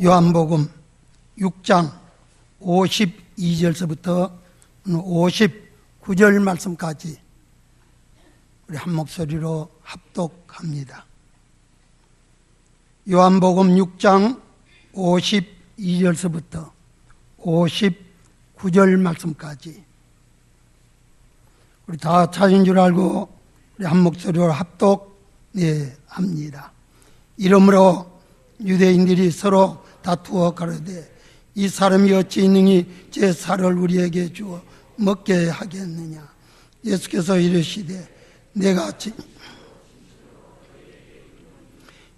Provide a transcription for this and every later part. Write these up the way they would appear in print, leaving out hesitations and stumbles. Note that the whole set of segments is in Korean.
요한복음 6장 52절서부터 59절 말씀까지 우리 한 목소리로 합독합니다. 요한복음 6장 52절서부터 59절 말씀까지 우리 다 찾은 줄 알고 우리 한 목소리로 합독합니다. 이러므로 유대인들이 서로 다투어 가로되 이 사람이 어찌 능히 제 살을 우리에게 주어 먹게 하겠느냐. 예수께서 이르시되 내가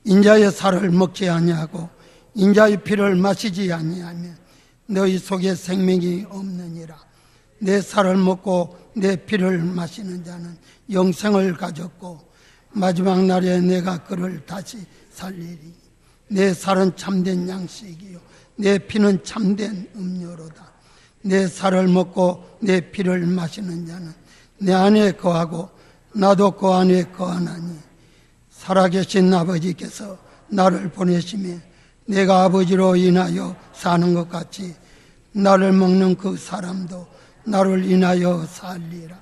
인자의 살을 먹지 아니하고 인자의 피를 마시지 아니하면 너희 속에 생명이 없느니라. 내 살을 먹고 내 피를 마시는 자는 영생을 가졌고 마지막 날에 내가 그를 다시 살리리. 내 살은 참된 양식이요 내 피는 참된 음료로다. 내 살을 먹고 내 피를 마시는 자는 내 안에 거하고 나도 그 안에 거하나니 살아계신 아버지께서 나를 보내심에 내가 아버지로 인하여 사는 것 같이 나를 먹는 그 사람도 나를 인하여 살리라.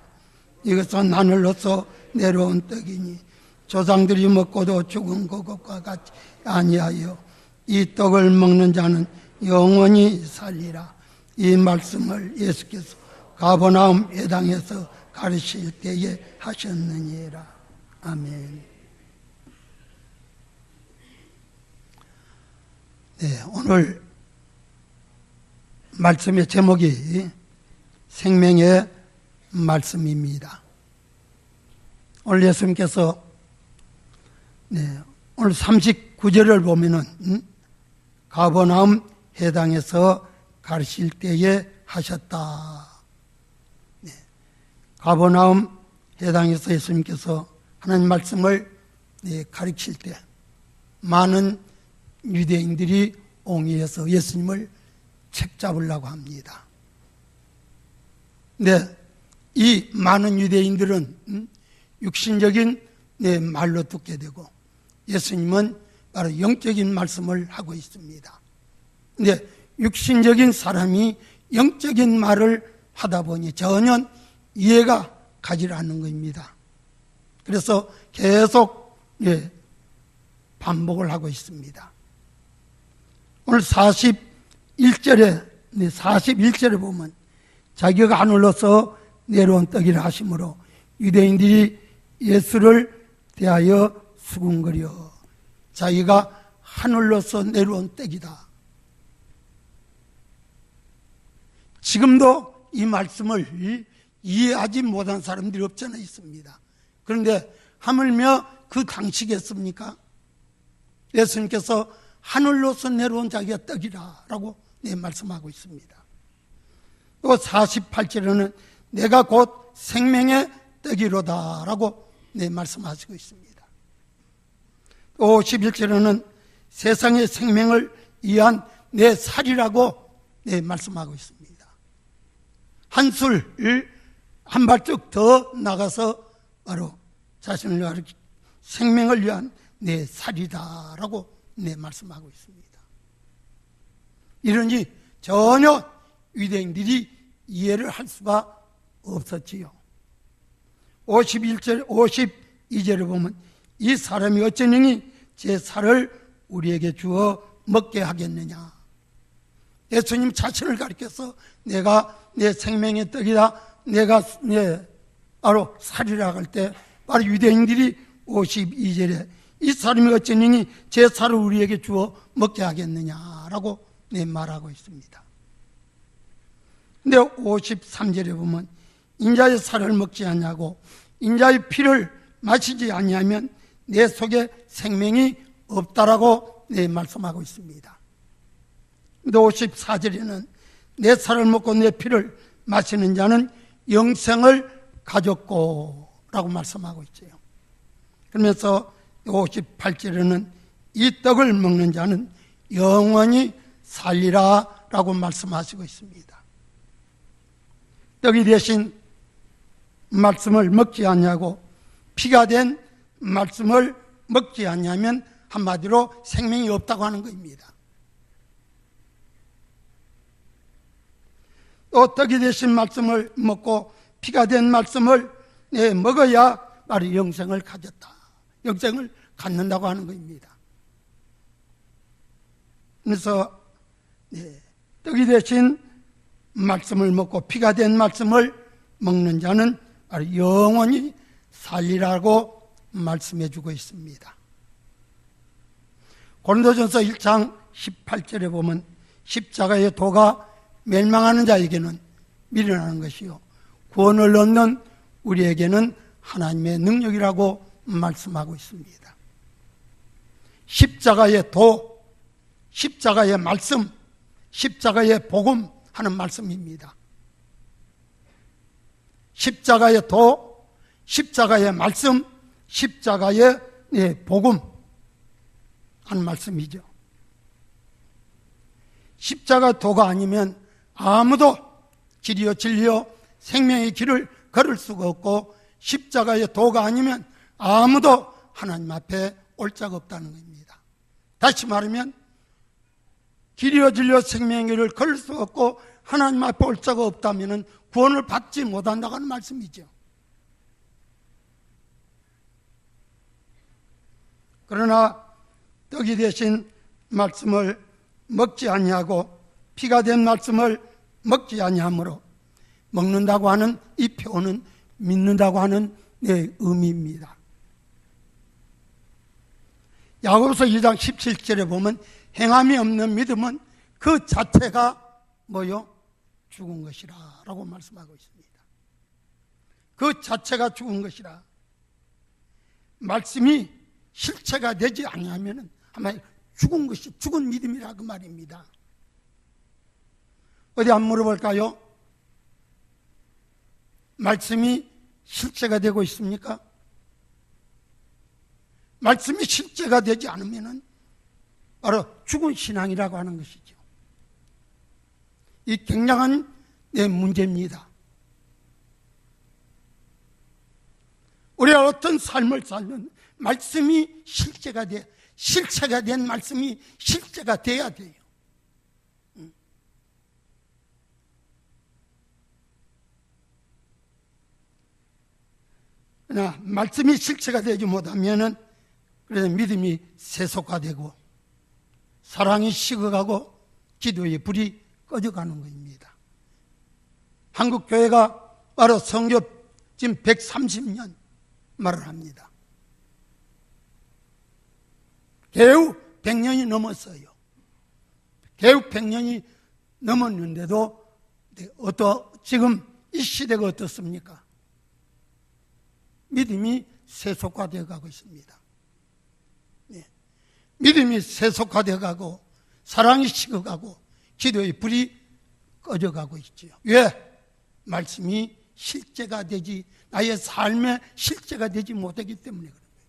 이것은 하늘로서 내려온 떡이니 조상들이 먹고도 죽은 것과 같이 아니하여 이 떡을 먹는 자는 영원히 살리라. 이 말씀을 예수께서 가버나움 회당에서 가르칠 때에 하셨느니라. 아멘. 네, 오늘 말씀의 제목이 생명의 말씀입니다. 오늘 예수님께서 오늘 39절을 보면은 가버나움 회당에서 가르칠 때에 하셨다. 가버나움 회당에서 예수님께서 하는 말씀을 가르칠 때 많은 유대인들이 옹이해서 예수님을 책잡으려고 합니다. 근데 이 많은 유대인들은 육신적인 말로 듣게 되고 예수님은 바로 영적인 말씀을 하고 있습니다. 근데 육신적인 사람이 영적인 말을 하다 보니 전혀 이해가 가지 않는 것입니다. 그래서 계속 반복을 하고 있습니다. 오늘 41절에 보면 자기가 하늘로서 내려온 떡이라 하심으로 유대인들이 예수를 대하여 수군거려 자기가 하늘로서 내려온 떡이다. 지금도 이 말씀을 이해하지 못한 사람들이 없잖아 있습니다. 그런데 하물며 그 당시겠습니까? 예수님께서 하늘로서 내려온 자기가 떡이라 라고 말씀하고 있습니다. 또 48절에는 내가 곧 생명의 떡이로다 라고 말씀하시고 있습니다. 또 51절에는 세상의 생명을 위한 내 살이라고 말씀하고 있습니다. 한 발짝 더 나가서 바로 자신을 가리켜 생명을 위한 내 살이다 라고 말씀하고 있습니다. 이러니 전혀 유대인들이 이해를 할 수가 없었지요. 52절에 보면 이 사람이 어쩌니 제 살을 우리에게 주어 먹게 하겠느냐. 예수님 자신을 가리켜서 내가 내 생명의 떡이다, 내가 바로 살이라 할 때 바로 유대인들이 52절에 이 사람이 어쩌니 제 살을 우리에게 주어 먹게 하겠느냐라고 말하고 있습니다. 근데 53절에 보면 인자의 살을 먹지 않냐고 인자의 피를 마시지 아니하면 내 속에 생명이 없다라고 말씀하고 있습니다. 근데 54절에는 내 살을 먹고 내 피를 마시는 자는 영생을 가졌고 라고 말씀하고 있죠. 그러면서 58절에는 이 떡을 먹는 자는 영원히 살리라 라고 말씀하시고 있습니다. 떡이 대신 말씀을 먹지 않냐고 피가 된 말씀을 먹지 않냐면 한마디로 생명이 없다고 하는 것입니다. 또 떡이 되신 말씀을 먹고 피가 된 말씀을 먹어야 바로 영생을 가졌다. 영생을 갖는다고 하는 것입니다. 그래서 떡이 되신 말씀을 먹고 피가 된 말씀을 먹는 자는 바로 영원히 살리라고 말씀해 주고 있습니다. 고린도전서 1장 18절에 보면 십자가의 도가 멸망하는 자에게는 미련한 것이요 구원을 얻는 우리에게는 하나님의 능력이라고 말씀하고 있습니다. 십자가의 도, 십자가의 말씀, 십자가의 복음 하는 말씀입니다. 십자가의 도, 십자가의 말씀, 십자가의 복음 하는 말씀이죠. 십자가 도가 아니면 아무도 길이요 진리요 생명의 길을 걸을 수가 없고, 십자가의 도가 아니면 아무도 하나님 앞에 올 자가 없다는 겁니다. 다시 말하면 길이요 진리요 생명의 길을 걸을 수 없고 하나님 앞에 올 자가 없다면 구원을 받지 못한다고 하는 말씀이죠. 그러나 떡이 되신 말씀을 먹지 아니하고 피가 된 말씀을 먹지 아니하므로, 먹는다고 하는 이 표현은 믿는다고 하는 의미입니다. 야고보서 2장 17절에 보면 행함이 없는 믿음은 그 자체가 뭐요? 죽은 것이라 라고 말씀하고 있습니다. 그 자체가 죽은 것이라. 말씀이 실체가 되지 아니하면 아마 죽은 것이 죽은 믿음이라 그 말입니다. 어디 한번 물어볼까요? 말씀이 실체가 되고 있습니까? 말씀이 실체가 되지 않으면 바로 죽은 신앙이라고 하는 것이죠. 이 굉장한 문제입니다. 우리가 어떤 삶을 살면 말씀이 실체가 된 말씀이 실체가 돼야 돼요. 그러나 말씀이 실체가 되지 못하면은 그래서 믿음이 세속화되고 사랑이 식어가고 기도의 불이 꺼져가는 것입니다. 한국 교회가 바로 선교 지금 130년 말을 합니다. 개우 100년이 넘었어요. 개우 100년이 넘었는데도 지금 이 시대가 어떻습니까? 믿음이 세속화되어 가고 있습니다. 믿음이 세속화되어 가고 사랑이 식어가고 기도의 불이 꺼져가고 있죠. 왜? 말씀이 실제가 되지, 나의 삶의 실제가 되지 못하기 때문에 그런 거예요.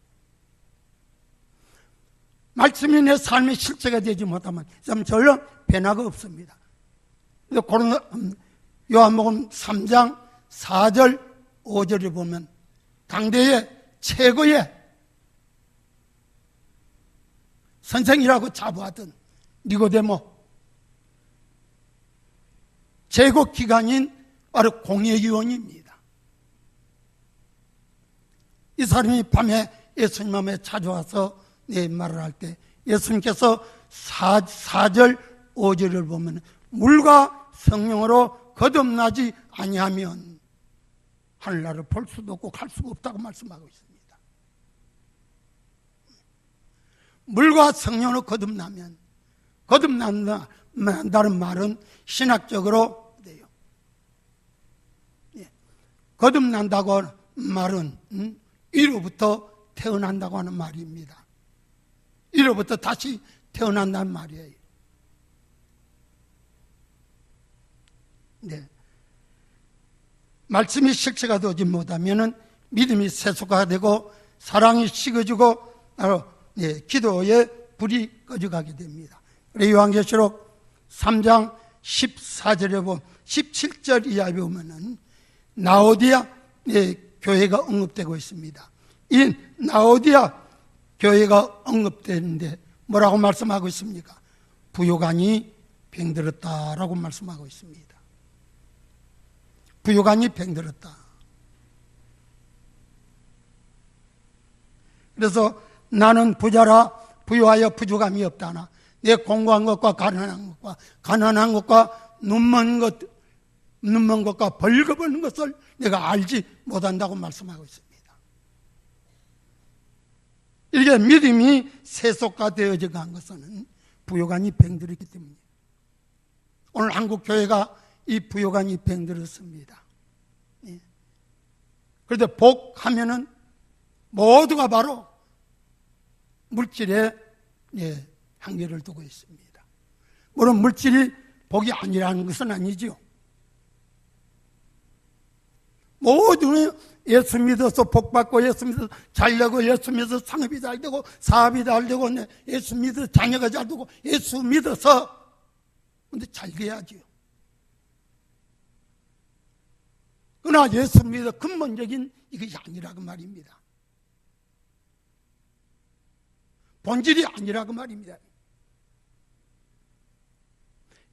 말씀이 내 삶의 실제가 되지 못하면 전혀 변화가 없습니다. 요한복음 3장 4절 5절을 보면 당대의 최고의 선생이라고 자부하던 니고데모, 제국 기관인 바로 공회의원입니다. 이 사람이 밤에 예수님 앞에 찾아와서 말을 할 때 예수님께서 4절 5절을 보면 물과 성령으로 거듭나지 아니하면 하늘나라를 볼 수도 없고 갈 수가 없다고 말씀하고 있습니다. 물과 성령으로 거듭난다는 말은 신학적으로 돼요. 거듭난다고 하는 말은 위로부터 태어난다고 하는 말입니다. 위로부터 다시 태어난다는 말이에요. 말씀이 실체가 되지 못하면 믿음이 세속화되고 사랑이 식어지고 기도의 불이 꺼져가게 됩니다. 요한계시록 3장 14절에 보면 17절 이하에 보면은 라오디아 교회가 언급되고 있습니다. 이 라오디아 교회가 언급되는데 뭐라고 말씀하고 있습니까? 부요간이 병들었다라고 말씀하고 있습니다. 부요간이 병들었다. 그래서 나는 부자라 부유하여 부족함이 없다나 내 공고한 것과 가난한 것과 눈먼 것과 벌거벗는 것을 내가 알지 못한다고 말씀하고 있습니다. 이렇게 믿음이 세속화되어져 간 것은 부요간이 병들었기 때문이에요. 오늘 한국 교회가 이 부요간이 병들었습니다. 그런데 복하면은 모두가 바로 물질에 한계를 두고 있습니다. 물론 물질이 복이 아니라는 것은 아니죠. 모두는 예수 믿어서 복받고 예수 믿어서 잘 되고 예수 믿어서 상업이 잘 되고 사업이 잘 되고 예수 믿어서 자녀가 잘 되고 예수 믿어서 근데 잘 돼야죠. 그러나 예수 믿어 근본적인 이것이 아니라고 말입니다. 본질이 아니라고 말입니다.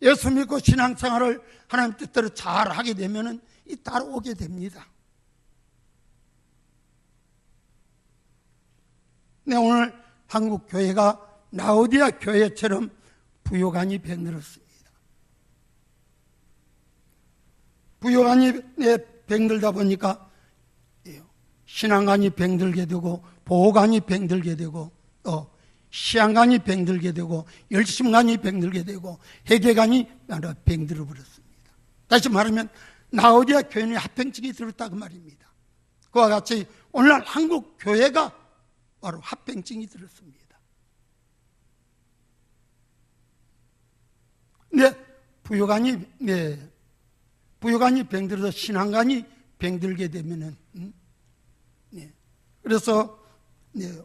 예수 믿고 신앙생활을 하나님 뜻대로 잘 하게 되면은 이 따라오게 됩니다. 네, 오늘 한국 교회가 라오디아 교회처럼 부요간이 병들었습니다. 부요간이 병들다 보니까 신앙관이 병들게 되고 보호관이 병들게 되고 또 시향관이 병들게 되고 열심관이 병들게 되고 회계관이 병들어 버렸습니다. 다시 말하면 라오디아 교회는 합병증이 들었다고 말입니다. 그와 같이 오늘날 한국 교회가 바로 합병증이 들었습니다. 네, 부요관이 병들어서 신앙관이 병들게 되면은 그래서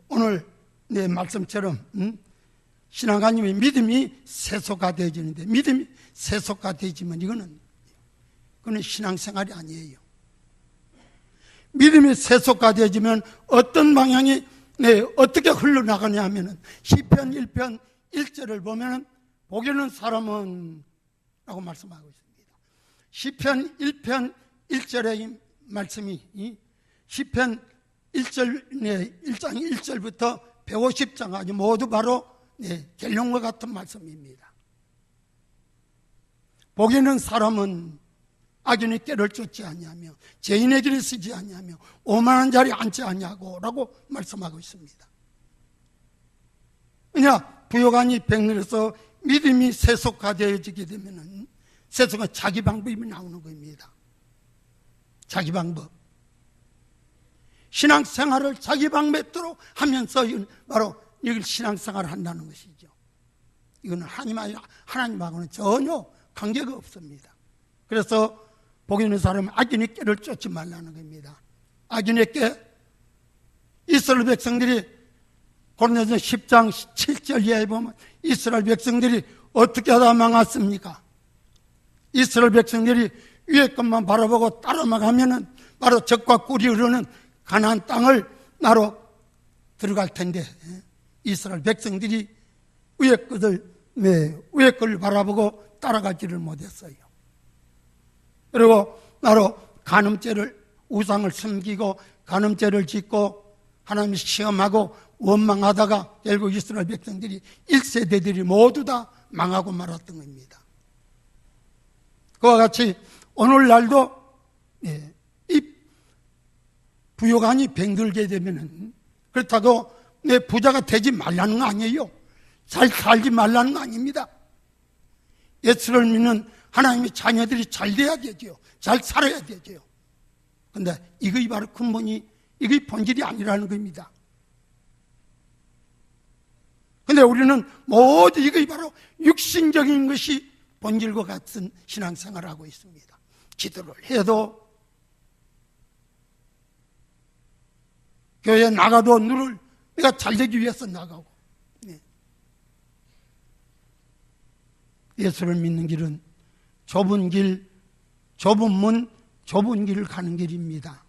오늘 말씀처럼 신앙관님의 믿음이 세속화되어지는데 믿음이 세속화되지만 그건 신앙생활이 아니에요. 믿음이 세속화되어지면 어떤 방향이 어떻게 흘러나가냐 하면은 시편 1편 1절을 보면은 복이는 사람은 라고 말씀하고 있습니다. 시편 1편 1절의 말씀이 시편 1장 1절부터 150장까지 모두 바로 결론과 같은 말씀입니다. 복이는 사람은 악인의 꾀를 쫓지 아니하며 죄인의 길을 쓰지 아니하며 오만한 자리에 앉지 아니하고 라고 말씀하고 있습니다. 왜냐? 부요간이 병들어서 믿음이 세속화되어지게 되면은 세속은 자기 방법이 나오는 겁니다. 자기 방법. 신앙생활을 자기 방법대로 하면서 바로 이걸 신앙생활을 한다는 것이죠. 이거는 하나님하고는 전혀 관계가 없습니다. 그래서 복 있는 사람은 악인의 꾀를 쫓지 말라는 겁니다. 악인의 꾀, 이스라엘 백성들이 고린도전서 10장 7절 이하에 보면 이스라엘 백성들이 어떻게 하다 망했습니까? 이스라엘 백성들이 위에 것만 바라보고 따라가면은 바로 적과 꿀이 흐르는 가나안 땅을 나로 들어갈 텐데 이스라엘 백성들이 위에 것을 바라보고 따라가지를 못했어요. 그리고 나로 간음죄를 우상을 숨기고 간음죄를 짓고 하나님이 시험하고 원망하다가 결국 이스라엘 백성들이 1세대들이 모두 다 망하고 말았던 겁니다. 그와 같이 오늘날도 이 부요간이 병들게 되면은 그렇다고 내 부자가 되지 말라는 거 아니에요. 잘 살지 말라는 거 아닙니다. 예수를 믿는 하나님의 자녀들이 잘 돼야 되죠. 잘 살아야 되죠. 그런데 이것이 바로 근본이 이게 본질이 아니라는 겁니다. 그런데 우리는 모두 이것이 바로 육신적인 것이 본질과 같은 신앙생활을 하고 있습니다. 기도를 해도 교회에 나가도 누를 내가 잘되기 위해서 나가고 예수를 믿는 길은 좁은 길, 좁은 문, 좁은 길을 가는 길입니다.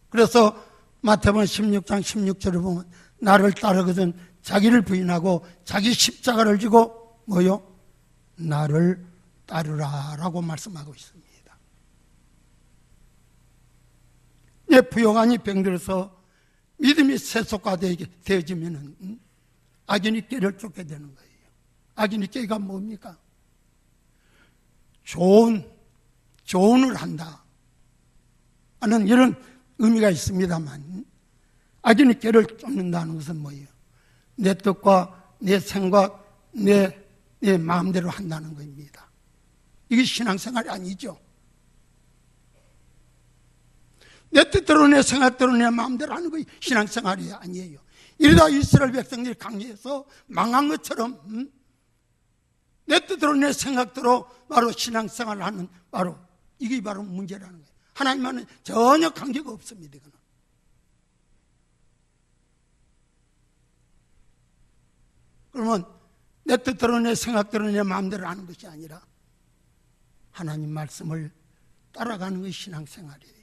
그래서 마태복음 16장 16절을 보면 나를 따르거든 자기를 부인하고 자기 십자가를 지고 나를 따르라 라고 말씀하고 있습니다. 부요한이 병들어서 믿음이 세속화되어지면 악인이 꾀를 쫓게 되는 거예요. 악인이 꾀가 뭡니까? 조언을 한다 하는 이런 의미가 있습니다만, 악인이 꾀를 쫓는다는 것은 뭐예요? 내 뜻과 내 생각, 내 마음대로 한다는 겁니다. 이게 신앙생활이 아니죠. 내 뜻대로 내 생각대로 내 마음대로 하는 거 신앙생활이 아니에요. 이러다 이스라엘 백성들이 강해서 망한 것처럼 내 뜻대로 내 생각대로 바로 신앙생활을 하는 이게 바로 문제라는 거예요. 하나님과는 전혀 관계가 없습니다. 이거는. 그러면 내 뜻대로 내 생각대로 내 마음대로 하는 것이 아니라 하나님 말씀을 따라가는 것이 신앙생활이에요.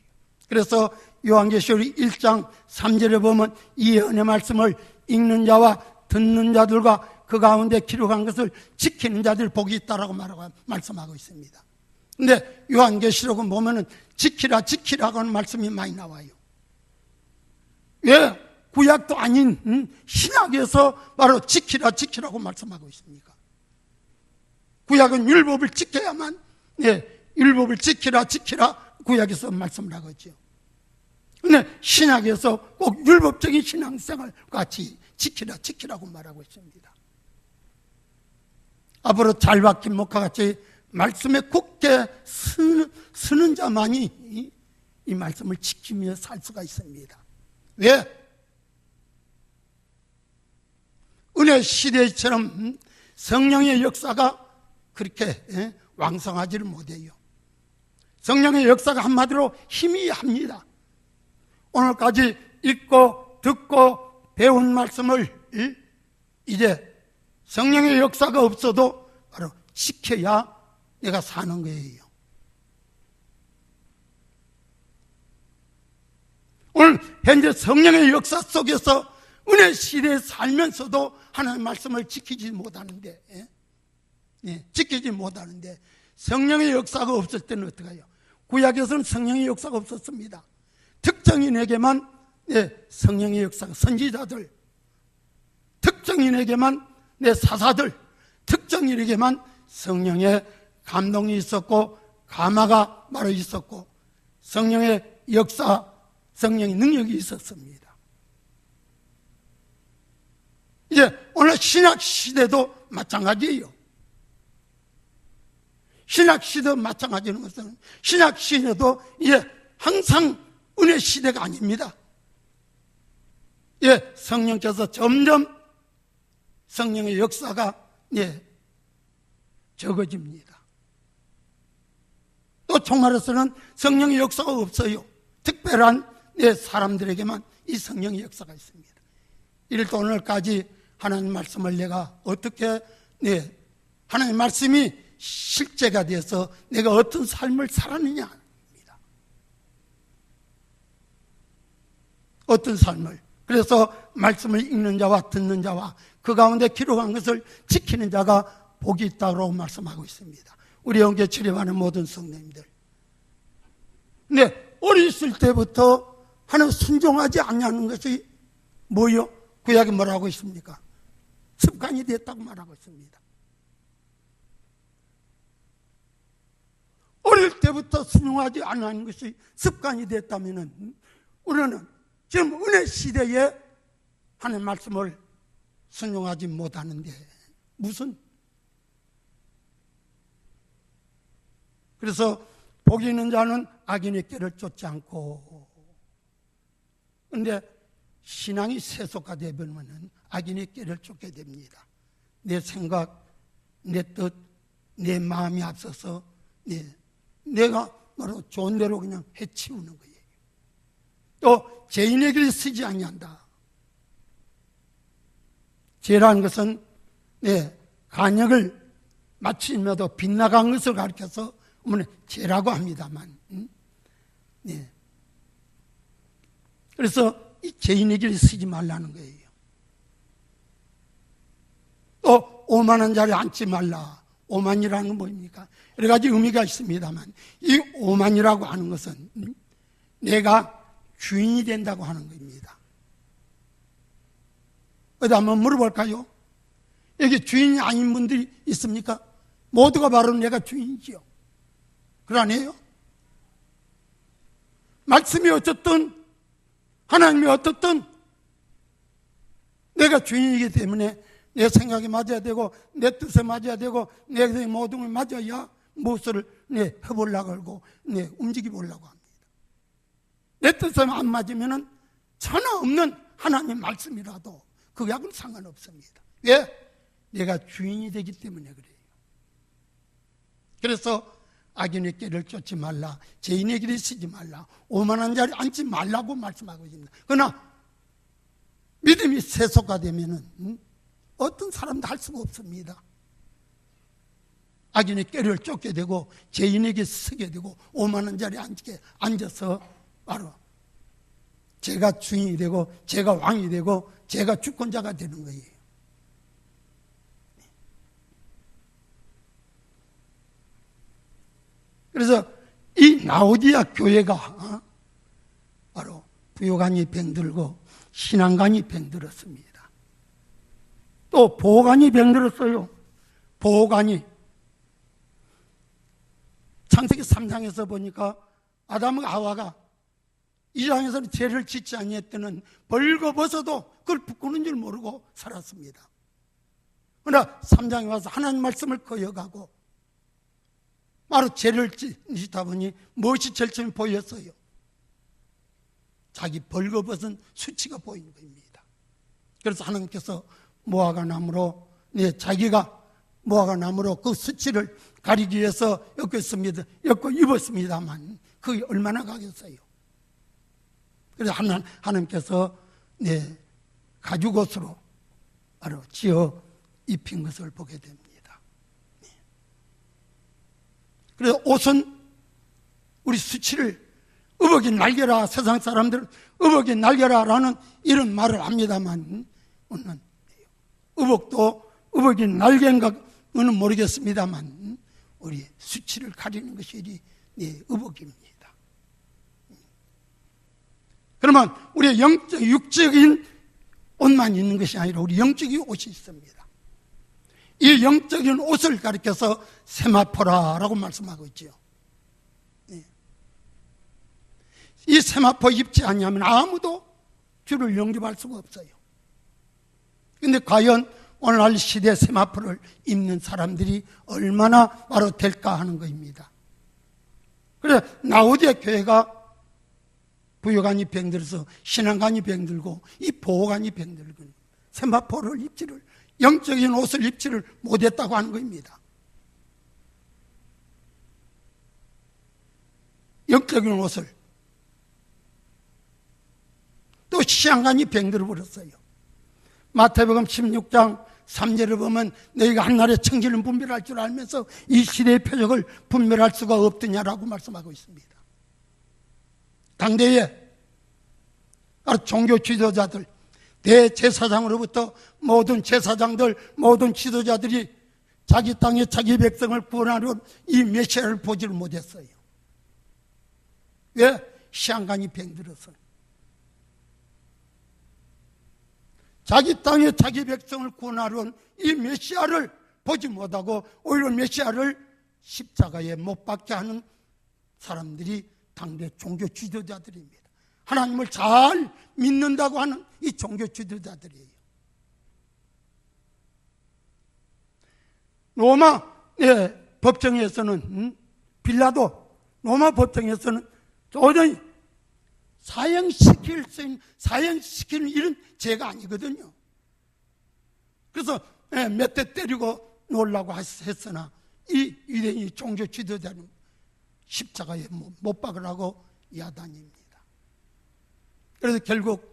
그래서 요한계시록 1장 3절에 보면 이 은혜 말씀을 읽는 자와 듣는 자들과 그 가운데 기록한 것을 지키는 자들 복이 있다라고 말씀하고 있습니다. 근데 요한계시록은 보면은 지키라고 하는 말씀이 많이 나와요. 왜 구약도 아닌 신약에서 바로 지키라고 말씀하고 있습니까? 구약은 율법을 지켜야만, 율법을 지키라 구약에서 말씀을 하겠죠. 근데 신약에서 꼭 율법적인 신앙생활 같이 지키라고 말하고 있습니다. 앞으로 잘 박힌 목화같이 말씀에 굳게 서는 자만이 이 말씀을 지키며 살 수가 있습니다. 왜? 은혜 시대처럼 성령의 역사가 그렇게 왕성하지를 못해요. 성령의 역사가 한마디로 희미합니다. 오늘까지 읽고 듣고 배운 말씀을 이제 성령의 역사가 없어도 바로 지켜야 내가 사는 거예요. 오늘 현재 성령의 역사 속에서 은혜 시대에 살면서도 하나님의 말씀을 지키지 못하는데 성령의 역사가 없을 때는 어떻게 해요? 구약에서는 성령의 역사가 없었습니다. 특정인에게만 성령의 역사가, 선지자들, 특정인에게만 사사들, 특정인에게만 성령의 감동이 있었고 감화가 바로 있었고 성령의 역사, 성령의 능력이 있었습니다. 이제 오늘 신약 시대도 마찬가지예요. 신약 시대도 마찬가지는 것은 신약 시대도 이제 항상 은혜 시대가 아닙니다. 성령께서 점점 성령의 역사가 적어집니다. 또 총괄해서는 성령의 역사가 없어요. 특별한 사람들에게만 이 성령의 역사가 있습니다. 이럴 때 오늘까지 하나님 말씀을 내가 어떻게 하나님 말씀이 실제가 돼서 내가 어떤 삶을 살았느냐입니다. 어떤 삶을. 그래서 말씀을 읽는 자와 듣는 자와 그 가운데 기록한 것을 지키는 자가 복이 있다고 말씀하고 있습니다. 우리 영계 출입하는 모든 성도님들. 근데 어렸을 때부터 하나님 순종하지 않냐는 것이 뭐요? 구약에 뭐라고 있습니까? 습관이 됐다고 말하고 있습니다. 어릴 때부터 순종하지 않는 것이 습관이 됐다면 우리는 지금 은혜 시대에 하나님 말씀을 순종하지 못하는데 무슨? 그래서 복이 있는 자는 악인의 꾀를 쫓지 않고, 그런데 신앙이 세속화되면 악인의 꾀를 쫓게 됩니다. 내 생각, 내 뜻, 내 마음이 앞서서 내가 바로 좋은 대로 그냥 해치우는 거예요. 또 죄인의 길을 쓰지 아니한다. 죄라는 것은 간역을 맞추면도 빗나간 것을 가르쳐서 죄라고 합니다만, 그래서 이 죄인의 길을 쓰지 말라는 거예요. 또 오만한 자리에 앉지 말라. 오만이라는 건 뭡니까? 여러 가지 의미가 있습니다만 이 오만이라고 하는 것은 내가 주인이 된다고 하는 겁니다. 어디 한번 물어볼까요? 여기 주인이 아닌 분들이 있습니까? 모두가 바로 내가 주인이지요. 그러네요. 말씀이 어떻든 하나님이 어떻든 내가 주인이기 때문에 내 생각이 맞아야 되고 내 뜻에 맞아야 되고 내 모든 걸 맞아야 무엇을 해보려고 하고 움직여보려고 합니다. 내 뜻에 안 맞으면 전혀 없는 하나님 말씀이라도 그하고는 상관없습니다. 왜? 내가 주인이 되기 때문에 그래요. 그래서 악인의 길을 쫓지 말라, 죄인의 길을 쓰지 말라, 오만한 자리에 앉지 말라고 말씀하고 있습니다. 그러나 믿음이 세속화되면 어떤 사람도 할 수가 없습니다. 악인의 꾀를 쫓게 되고 죄인에게 서게 되고 오만한 자리에 앉아서 바로 제가 주인이 되고 제가 왕이 되고 제가 주권자가 되는 거예요. 그래서 이 라오디아 교회가 바로 부요간이 병들고 신앙간이 병들었습니다. 또 보호간이 병들었어요. 보호간이 창세기 3장에서 보니까 아담과 하와가 이 장에서는 죄를 짓지 아니했더는 벌거벗어도 그걸 부끄는 줄 모르고 살았습니다. 그러나 3장에 와서 하나님 말씀을 거역하고 바로 죄를 짓다 보니 무엇이 제일 처음 보였어요? 자기 벌거벗은 수치가 보인 겁니다. 그래서 하나님께서 무화과 나무로 자기가 무화과 나무로 그 수치를 가리기 위해서 엮고 입었습니다만 그게 얼마나 가겠어요? 그래서 하나님께서 가죽옷으로 바로 지어 입힌 것을 보게 됩니다. 그래서 옷은 우리 수치를 의복이 날개라, 세상 사람들은 의복이 날개라라는 이런 말을 합니다만 오늘 의복도 의복이 날개인가는 모르겠습니다만 우리 수치를 가리는 것이 의복입니다. 그러면 우리의 육적인 옷만 있는 것이 아니라 우리 영적인 옷이 있습니다. 이 영적인 옷을 가리켜서 세마포라라고 말씀하고 있지요. 이 세마포 입지 않으면 아무도 주를 영접할 수가 없어요. 그런데 과연 오늘날 시대 세마포를 입는 사람들이 얼마나 바로 될까 하는 것입니다. 그래서 라오디아 교회가 부요간이 병들어서 신앙간이 병들고 이 보호간이 병들고 세마포를 입지를 영적인 옷을 입지를 못했다고 하는 것입니다. 영적인 옷을 또 시향간이 병들어 버렸어요. 마태복음 16장 3절을 보면 너희가 한날에 청지를 분별할 줄 알면서 이 시대의 표적을 분별할 수가 없더냐라고 말씀하고 있습니다. 당대에 종교 지도자들 대제사장으로부터 모든 제사장들 모든 지도자들이 자기 땅에 자기 백성을 구원하려 이 메시아를 보지를 못했어요. 왜? 시한간이 병들어서 자기 땅에 자기 백성을 구원하려 이 메시아를 보지 못하고 오히려 메시아를 십자가에 못 박게 하는 사람들이 당대 종교 지도자들입니다. 하나님을 잘 믿는다고 하는 이 종교 지도자들이에요. 로마 법정에서는 빌라도 로마 법정에서는 도저히 사형시키는 이런 죄가 아니거든요. 그래서 몇 대 때리고 놀라고 했으나 이 유대인 종교 지도자는 십자가에 못 박으라고 야단입니다. 그래서 결국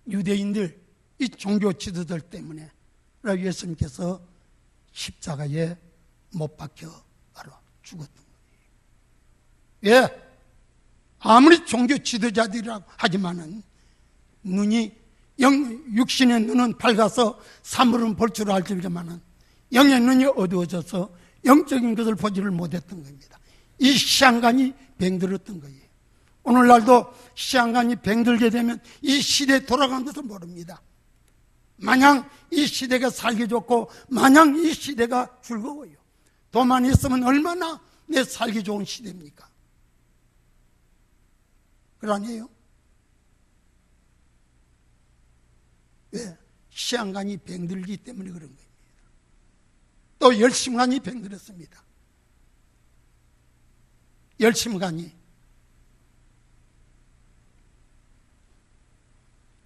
유대인들 이 종교 지도들 때문에 예수님께서 십자가에 못 박혀 바로 죽었던 거예요. 왜? 아무리 종교 지도자들이라고 하지만은 눈이 육신의 눈은 밝아서 사물은 볼 줄 알지만은 영의 눈이 어두워져서 영적인 것을 보지를 못했던 겁니다. 이 시한간이 병들었던 거예요. 오늘날도 시한간이 병들게 되면 이 시대에 돌아간 것을 모릅니다. 마냥 이 시대가 살기 좋고 마냥 이 시대가 즐거워요. 돈만 있으면 얼마나 내 살기 좋은 시대입니까? 그러네요. 왜? 시한간이 병들기 때문에 그런 겁니다. 또 열심간이 병들었습니다.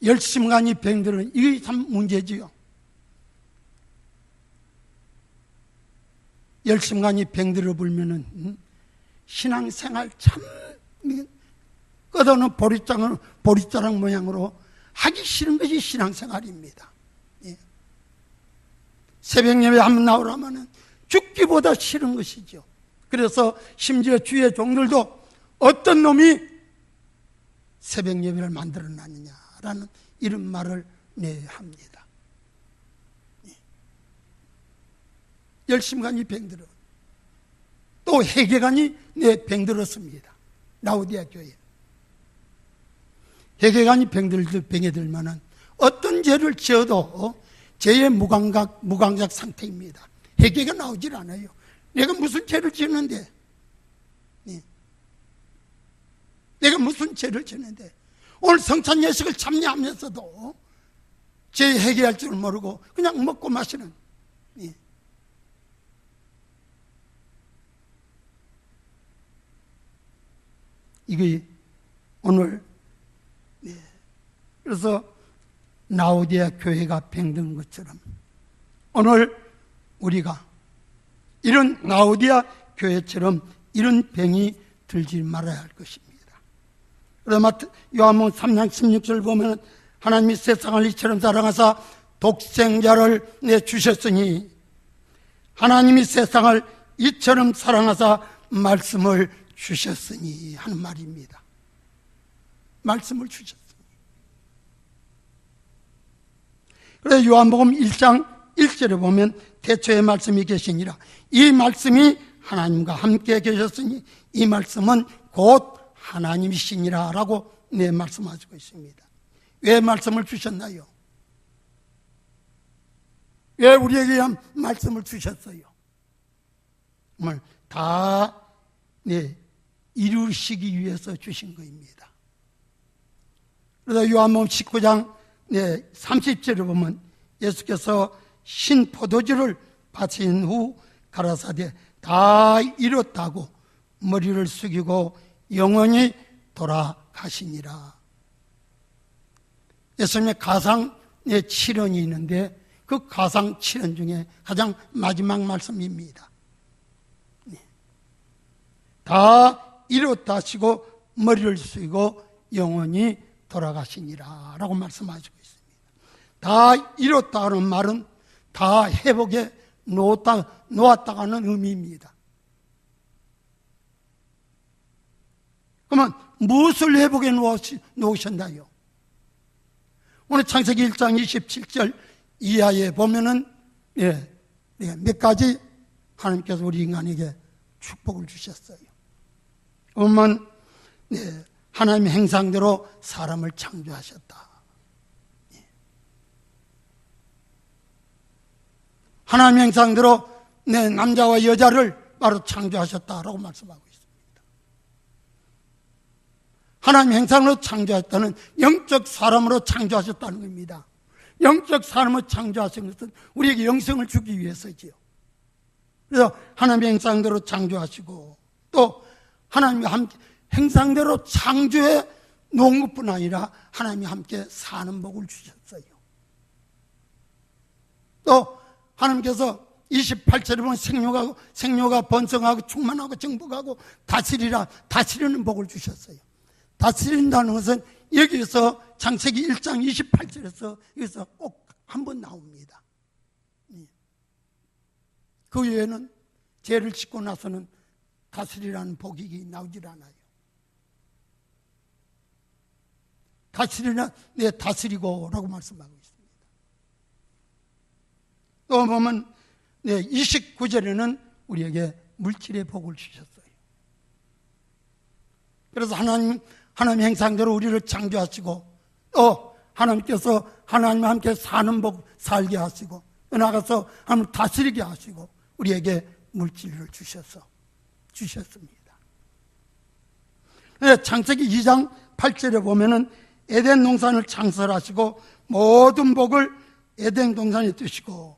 열심간이 병들은 이게 참 문제지요. 열심간이 병들어 불면은 신앙생활 참 끝없는 보릿자랑 모양으로 하기 싫은 것이 신앙생활입니다. 예. 새벽 예배 한번 나오라면은 죽기보다 싫은 것이죠. 그래서 심지어 주의 종들도 어떤 놈이 새벽 예배를 만들어놨느냐라는 이런 말을 합니다. 예. 열심간이 병들어. 또 회개간이 병들었습니다. 라오디아 교회. 회개간이 병에 들면은 어떤 죄를 지어도 죄의 무감각 상태입니다. 회개가 나오질 않아요. 내가 무슨 죄를 지었는데, 내가 무슨 죄를 지었는데, 오늘 성찬 예식을 참여하면서도 죄 회개할 줄 모르고 그냥 먹고 마시는. 이게 오늘 그래서 라오디아 교회가 병든 것처럼 오늘 우리가 이런 라오디아 교회처럼 이런 병이 들지 말아야 할 것입니다. 그래서 요한복음 3장 16절 보면 하나님이 세상을 이처럼 사랑하사 독생자를 내주셨으니 하나님이 세상을 이처럼 사랑하사 말씀을 주셨으니 하는 말입니다. 말씀을 주셨으니. 그래서 요한복음 1장 1절에 보면 태초에 말씀이 계시니라. 이 말씀이 하나님과 함께 계셨으니 이 말씀은 곧 하나님이시니라 라고 말씀하시고 있습니다. 왜 말씀을 주셨나요? 왜 우리에게 말씀을 주셨어요? 정말 다 이루시기 위해서 주신 것입니다. 그래서 요한복음 19장 30절에 보면 예수께서 신 포도주를 바친 후 가라사대 다 이뤘다고 머리를 숙이고 영원히 돌아가시니라. 예수님의 가상 7원이 있는데 그 가상 7원 중에 가장 마지막 말씀입니다. 다 이뤘다 하시고 머리를 숙이고 영원히 돌아가시니라 라고 말씀하시고 있습니다. 다 이뤘다 하는 말은 다 회복에 놓았다가 하는 의미입니다. 그러면 무엇을 회복에 놓으셨나요? 오늘 창세기 1장 27절 이하에 보면은 몇 가지 하나님께서 우리 인간에게 축복을 주셨어요. 그러면 하나님의 형상대로 사람을 창조하셨다. 하나님의 형상대로 남자와 여자를 바로 창조하셨다라고 말씀하고 있습니다. 하나님의 형상으로 창조하셨다는 영적 사람으로 창조하셨다는 겁니다. 영적 사람을 창조하신 것은 우리에게 영생을 주기 위해서지요. 그래서 하나님의 형상대로 창조하시고 또 하나님과 함께 형상대로 창조해 놓은 것뿐 아니라 하나님이 함께 사는 복을 주셨어요. 또 하나님께서 28절에 보면 생육가 번성하고 충만하고 정복하고 다스리는 복을 주셨어요. 다스린다는 것은 여기서 창세기 1장 28절에서 여기서 꼭 한 번 나옵니다. 그 외에는 죄를 짓고 나서는 다스리라는 복이 나오질 않아요. 다스리고 라고 말씀하고 있습니다. 또 보면 29절에는 우리에게 물질의 복을 주셨어요. 그래서 하나님 하나님 형상대로 우리를 창조하시고 또 하나님께서 하나님과 함께 사는 복 살게 하시고 또 나가서 하나님 다스리게 하시고 우리에게 물질을 주셨습니다. 창세기 2장 8절에 보면은 에덴 동산을 창설하시고 모든 복을 에덴 동산에 두시고,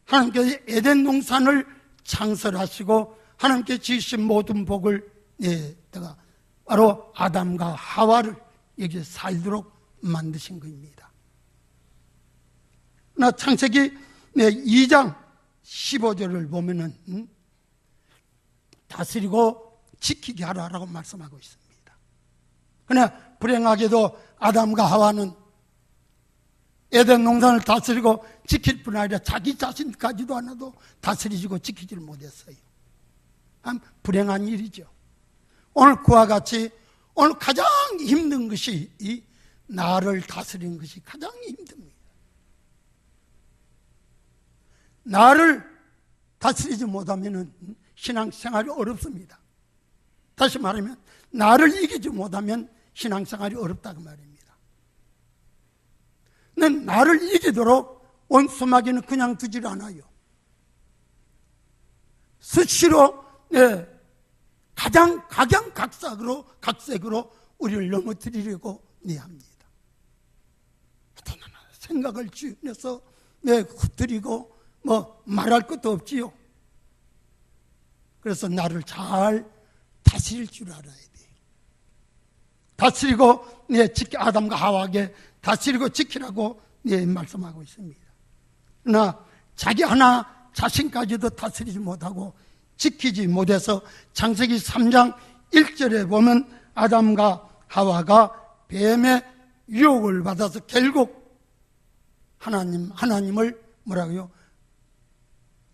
하나님께서 에덴 동산을 창설하시고 하나님께 지으신 모든 복을 바로 아담과 하와를 여기에 살도록 만드신 것입니다. 나 창세기 2장 15절을 보면은 다스리고 지키게 하라라고 말씀하고 있습니다. 그러나 불행하게도 아담과 하와는 에덴 동산을 다스리고 지킬 뿐 아니라 자기 자신까지도 하나도 다스리고 지키지를 못했어요. 참 불행한 일이죠. 오늘 그와 같이 오늘 가장 힘든 것이 이 나를 다스리는 것이 가장 힘듭니다. 나를 다스리지 못하면 신앙생활이 어렵습니다. 다시 말하면 나를 이기지 못하면 신앙생활이 어렵다고 말입니다. 난 나를 이기도록 원수마귀는 그냥 두질 않아요. 수시로 가장 각색으로 우리를 넘어뜨리려고 합니다. 어떤 생각을 지으면서 흩뜨리고 말할 것도 없지요. 그래서 나를 잘 다스릴 줄 알아야 돼요. 다스리고 아담과 하와에게 다스리고 지키라고 말씀하고 있습니다. 그러나 자기 하나 자신까지도 다스리지 못하고 지키지 못해서 창세기 3장 1절에 보면 아담과 하와가 뱀의 유혹을 받아서 결국 하나님을 뭐라고요?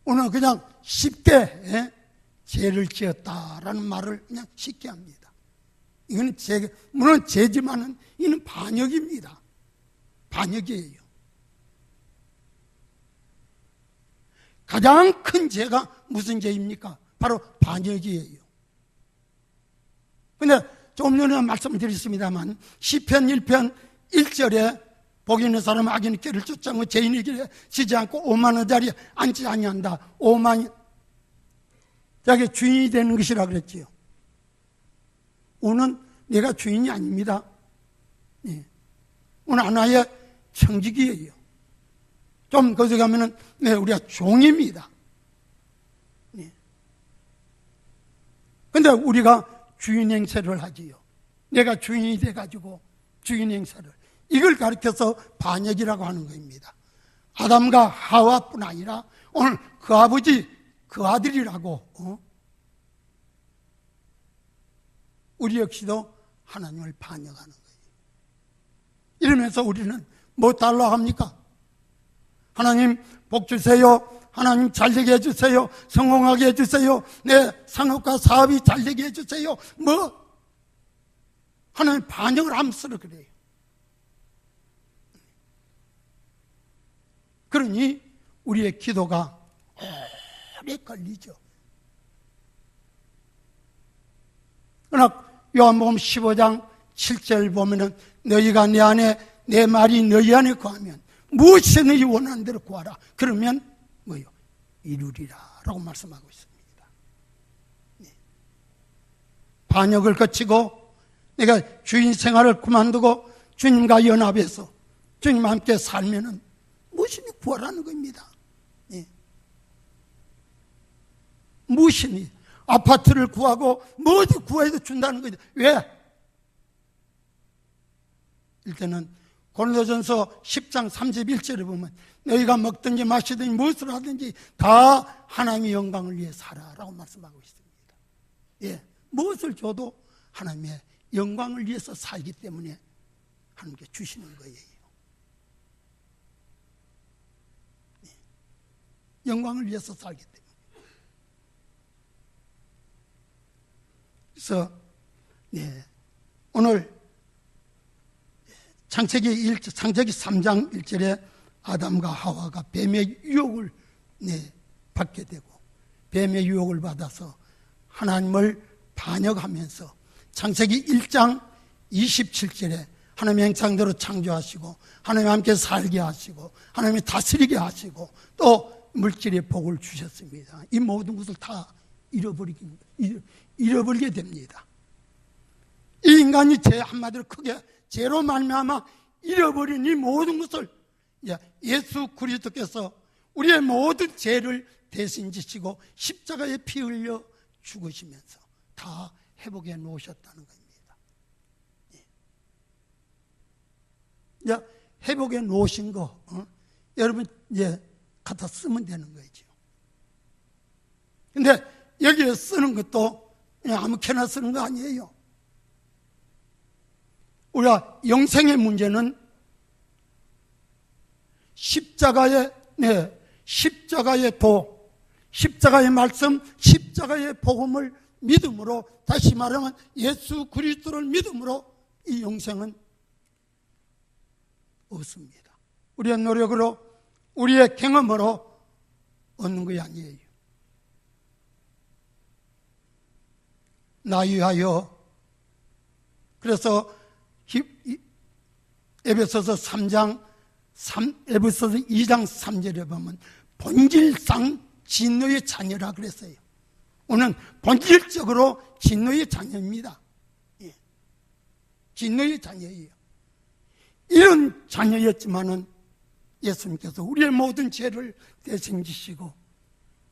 오늘 그냥 쉽게 죄를 지었다라는 말을 그냥 쉽게 합니다. 이거는 물론 죄지만은 이는 반역입니다. 반역이에요. 가장 큰 죄가 무슨 죄입니까? 바로 반역이에요. 근데 조금 전에 말씀을 드렸습니다만 시편 1편 1절에 복 있는 사람은 악인의 길을 쫓지 않고 죄인의 길에 지지 않고 오만한 자리에 앉지 아니한다. 오만이 자기 주인이 되는 것이라 그랬지요. 오는 내가 주인이 아닙니다. 오늘 하나의 청직이에요. 좀 거기 가면은 우리가 종입니다. 근데 우리가 주인 행세를 하지요. 내가 주인이 돼가지고 주인 행세를 이걸 가르쳐서 반역이라고 하는 것입니다. 아담과 하와뿐 아니라 오늘 그 아버지 그 아들이라고 우리 역시도 하나님을 반역하는 거예요. 이러면서 우리는 뭐 달라고 합니까? 하나님 복 주세요. 하나님 잘되게 해주세요. 성공하게 해주세요. 내 상업과 사업이 잘되게 해주세요. 하나님 반역을 하면서 그래요. 그러니 우리의 기도가 오래 걸리죠. 그러나 요한복음 15장 7절 보면은 너희가 내 안에 내 말이 너희 안에 거하면 무엇이 너희 원하는 대로 구하라. 그러면 이루리라 라고 말씀하고 있습니다. 반역을 거치고 내가 주인 생활을 그만두고 주님과 연합해서 주님과 함께 살면은 무엇이니 구하라는 겁니다. 무엇이니 아파트를 구하고 뭐든 구해도 준다는 거죠. 왜? 일단은 고린도전서 10장 31절에 보면 너희가 먹든지 마시든지 무엇을 하든지 다 하나님의 영광을 위해 살아라고 말씀하고 있습니다. 무엇을 줘도 하나님의 영광을 위해서 살기 때문에 하나님께 주시는 거예요. 영광을 위해서 살기 때문에. 그래서 오늘 창세기 3장 1절에 아담과 하와가 뱀의 유혹을 받게 되고 뱀의 유혹을 받아서 하나님을 반역하면서 창세기 1장 27절에 하나님의 형상대로 창조하시고 하나님과 함께 살게 하시고 하나님이 다스리게 하시고 또 물질의 복을 주셨습니다. 이 모든 것을 다 잃어버리게 됩니다. 이 인간이 죄 한마디로 크게 죄로 말미암아 잃어버린 이 모든 것을 예수 그리스도께서 우리의 모든 죄를 대신 지시고 십자가에 피 흘려 죽으시면서 다 회복해 놓으셨다는 겁니다. 회복해 놓으신 거 여러분 갖다 쓰면 되는 거죠. 근데 여기에 쓰는 것도 그냥 아무렇게나 쓰는 거 아니에요. 우리가 영생의 문제는 십자가의 도, 십자가의 말씀, 십자가의 복음을 믿음으로, 다시 말하면 예수 그리스도를 믿음으로 이 영생은 없습니다. 우리의 노력으로, 우리의 경험으로 얻는 것이 아니에요. 나 위하여, 그래서 에베소서 2장 3절에 보면 본질상 진노의 자녀라 그랬어요. 오늘 본질적으로 진노의 자녀입니다. 진노의 자녀예요. 이런 자녀였지만은 예수님께서 우리의 모든 죄를 대신 지시고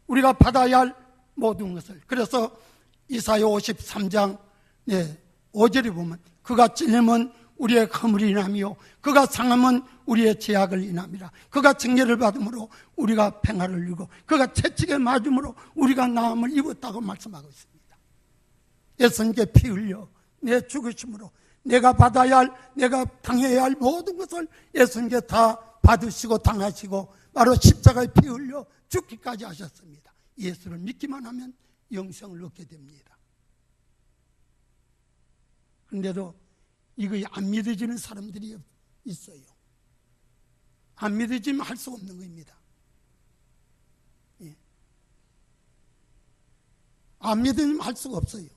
우리가 받아야 할 모든 것을, 그래서 이사야 53장 5절에 보면 그가 찔림은 우리의 허물이 인하며 그가 상함은 우리의 죄악을 인함이라. 그가 징계를 받음으로 우리가 평화를 누리고 그가 채찍에 맞음으로 우리가 나음을 입었다고 말씀하고 있습니다. 예수님께 피 흘려 내 죽으심으로 내가 받아야 할, 내가 당해야 할 모든 것을 예수님께 다 받으시고 당하시고 바로 십자가에 피 흘려 죽기까지 하셨습니다. 예수를 믿기만 하면 영생을 얻게 됩니다. 그런데도 이거 안 믿어지는 사람들이 있어요. 안 믿어지면 할 수 없는 겁니다. 안 믿으면 할 수가 없어요.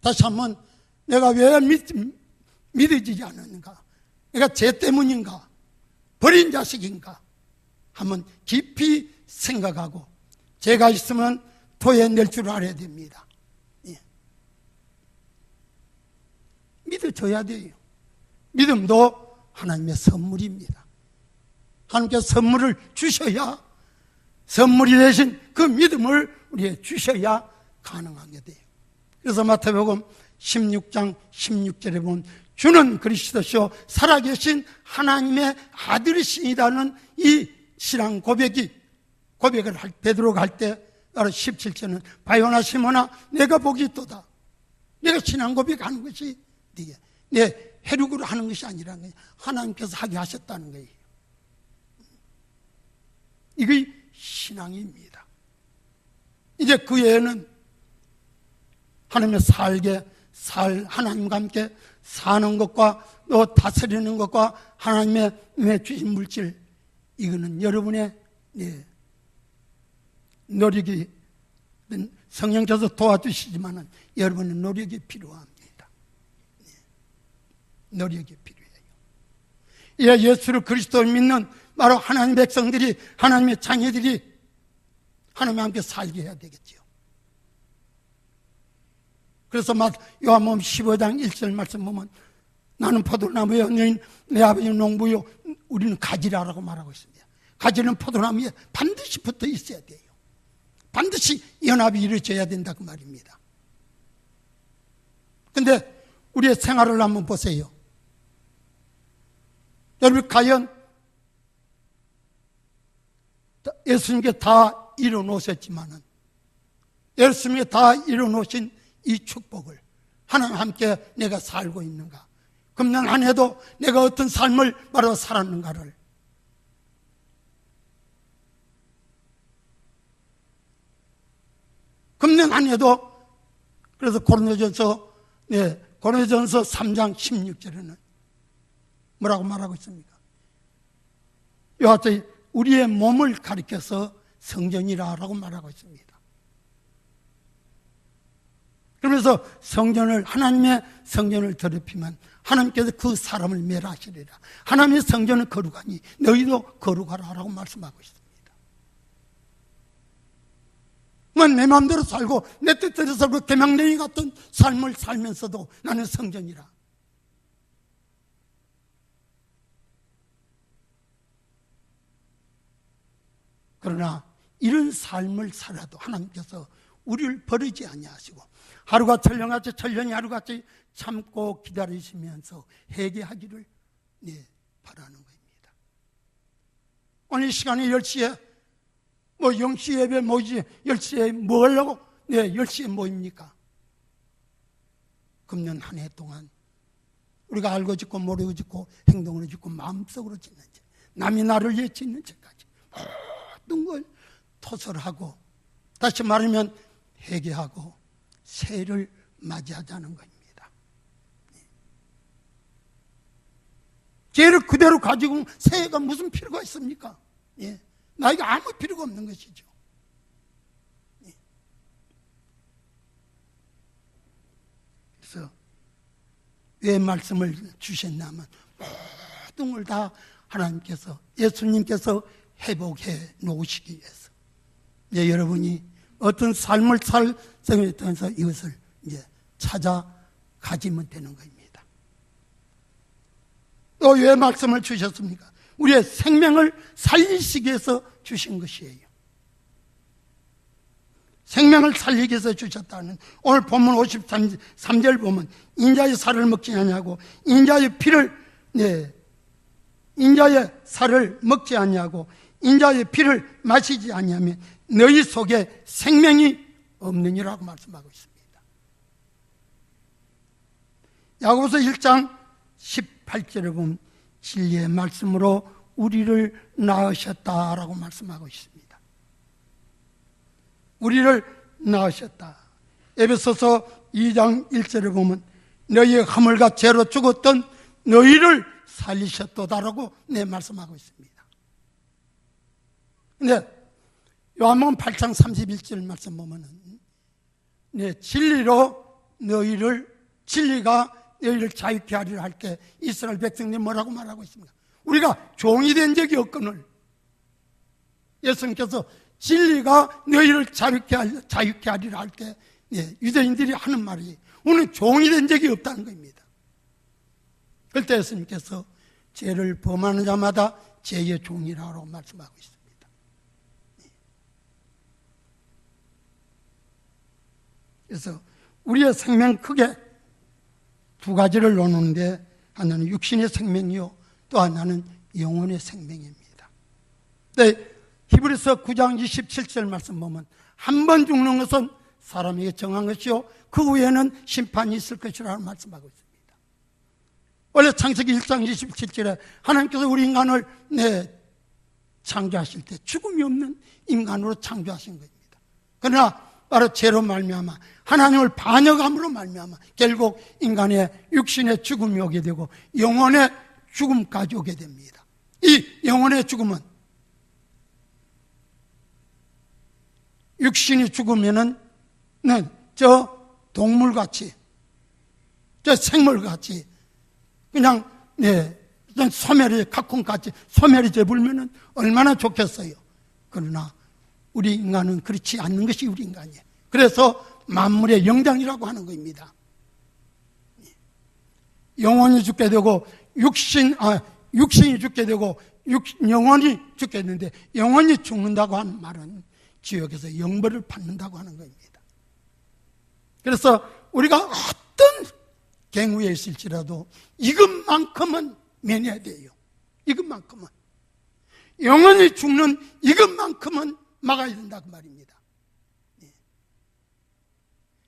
다시 한번 내가 왜 믿어지지 않았는가? 내가 죄 때문인가? 버린 자식인가? 한번 깊이 생각하고 죄가 있으면 토해낼 줄 알아야 됩니다. 믿어줘야 돼요. 믿음도 하나님의 선물입니다. 하나님께서 선물을 주셔야, 선물이 되신 그 믿음을 우리에게 주셔야 가능하게 돼요. 그래서 마태복음 16장 16절에 보면 주는 그리스도시요 살아계신 하나님의 아들이시다는 이 신앙 고백을 베드로가 할 때 바로 17절은 바요나 시몬아 내가 복이 있도다. 내가 신앙 고백하는 것이 내 해륙으로 하는 것이 아니라는 거예요. 하나님께서 하게 하셨다는 거예요. 이게 신앙입니다. 이제 그 외에는 하나님과 함께 사는 것과 또 다스리는 것과 하나님의 주신 물질, 이거는 여러분의 노력이, 성령께서 도와주시지만은 여러분의 노력이 필요합니다. 노력이 필요해요. 이 예수를 그리스도를 믿는 바로 하나님의 백성들이, 하나님의 자녀들이 하나님과 함께 살게 해야 되겠죠. 그래서 요한복음 15장 1절 말씀 보면 나는 포도나무요 너희는 내 아버지는 농부요 우리는 가지라라고 말하고 있습니다. 가지는 포도나무에 반드시 붙어 있어야 돼요. 반드시 연합이 이루어져야 된다 그 말입니다. 근데 우리의 생활을 한번 보세요. 여러분 과연 예수님께 다 이뤄놓으셨지만은 예수님께 다 이뤄놓으신 이 축복을 하나님과 함께 내가 살고 있는가? 금년 한 해도 내가 어떤 삶을 바로 살았는가를 금년 한 해도 그래서 고린도전서 3장 16절에는 뭐라고 말하고 있습니까? 이와 같이 우리의 몸을 가리켜서 성전이라고 말하고 있습니다. 그러면서 하나님의 성전을 더럽히면 하나님께서 그 사람을 멸하시리라. 하나님의 성전은 거룩하니 너희도 거룩하라 라고 말씀하고 있습니다. 내 마음대로 살고 내 뜻대로 살고 개명랭이 같은 삶을 살면서도 나는 성전이라. 그러나 이런 삶을 살아도 하나님께서 우리를 버리지 아니하시고 하루가 천년같이 천년이 하루같이 참고 기다리시면서 회개하기를 바라는 겁니다. 오늘 시간에 10시에 0시 예배 모이지 10시에 뭐 하려고 10시에 모입니까? 금년 한 해 동안 우리가 알고 짓고 모르고 짓고 행동으로 짓고 마음속으로 짓는 죄, 남이 나를 위해 짓는 죄까지 모든 걸 토설하고 다시 말하면 회개하고 새해를 맞이하자는 겁니다. 죄를 그대로 가지고 새해가 무슨 필요가 있습니까? 나에게 아무 필요가 없는 것이죠. 그래서 왜 말씀을 주셨냐면 모든 걸 다 하나님께서 예수님께서 회복해 놓으시기 위해서 여러분이 어떤 삶을 살성에 통해서 이것을 찾아 가지면 되는 겁니다. 또 왜 말씀을 주셨습니까? 우리의 생명을 살리시기 위해서 주신 것이에요. 생명을 살리기 위해서 주셨다는 오늘 본문 53절 보면 인자의 살을 먹지 아니하고 인자의 살을 먹지 아니하고 인자의 피를 마시지 아니하면 너희 속에 생명이 없느니라고 말씀하고 있습니다. 야고보서 1장 18절에 보면 진리의 말씀으로 우리를 낳으셨다라고 말씀하고 있습니다. 우리를 낳으셨다. 에베소서 2장 1절에 보면 너희의 허물과 죄로 죽었던 너희를 살리셨도다라고 말씀하고 있습니다. 근데 요한복음 8장 31절 말씀 보면은 진리가 너희를 자유케 하리라 할 때 이스라엘 백성들이 뭐라고 말하고 있습니까? 우리가 종이 된 적이 없거늘 예수님께서 진리가 너희를 자유케 하리라 할 때 유대인들이 하는 말이 우리는 종이 된 적이 없다는 겁니다. 그때 예수님께서 죄를 범하는 자마다 죄의 종이라고 말씀하고 있습니다. 그래서 우리의 생명 크게 두 가지를 나누는데 하나는 육신의 생명이요 또 하나는 영혼의 생명입니다. 히브리서 9장 27절 말씀 보면 한 번 죽는 것은 사람에게 정한 것이요 그 후에는 심판이 있을 것이라고 말씀하고 있습니다. 원래 창세기 1장 27절에 하나님께서 우리 인간을 창조하실 때 죽음이 없는 인간으로 창조하신 겁니다. 그러나 바로 죄로 말미암아 하나님을 반역함으로 말미암아 결국 인간의 육신의 죽음이 오게 되고 영혼의 죽음까지 오게 됩니다. 이 영혼의 죽음은 육신이 죽으면은 저 동물같이 저 생물같이 그냥 소멸이 가콩같이 소멸이 되불면은 얼마나 좋겠어요. 그러나 우리 인간은 그렇지 않는 것이 우리 인간이에요. 그래서 만물의 영장이라고 하는 겁니다. 영혼이 죽게 되고 육신이 죽게 되고 영혼이 죽겠는데 영혼이 죽는다고 하는 말은 지옥에서 영벌을 받는다고 하는 겁니다. 그래서 우리가 어떤 경우에 있을지라도 이것만큼은 면해야 돼요. 이것만큼은 영혼이 죽는 이것만큼은 막아야 된다고 말입니다.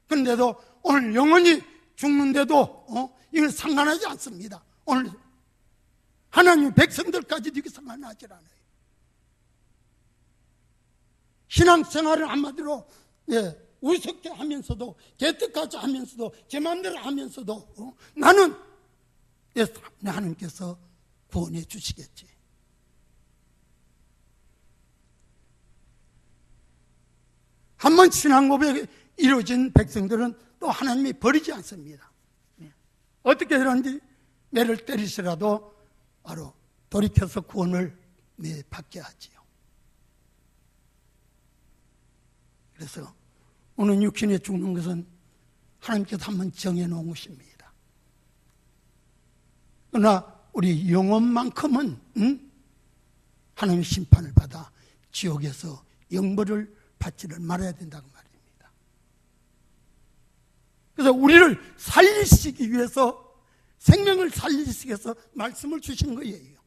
그런데도 오늘 영혼이 죽는데도 이건 상관하지 않습니다. 오늘 하나님 백성들까지도 이게 상관하지 않아요. 신앙생활을 한마디로 우습게 하면서도 개떡같이 하면서도 제 마음대로 하면서도 나는 하나님께서 구원해 주시겠지. 한번 신앙 고백이 이루어진 백성들은 또 하나님이 버리지 않습니다. 어떻게 그런지 매를 때리시라도 바로 돌이켜서 구원을 받게 하지요. 그래서 오늘 육신에 죽는 것은 하나님께서 한번 정해놓은 것입니다. 그러나 우리 영혼만큼은 하나님의 심판을 받아 지옥에서 영벌을 받지를 말아야 된다고 말입니다. 그래서 우리를 살리시기 위해서, 생명을 살리시기 위해서 말씀을 주신 거예요.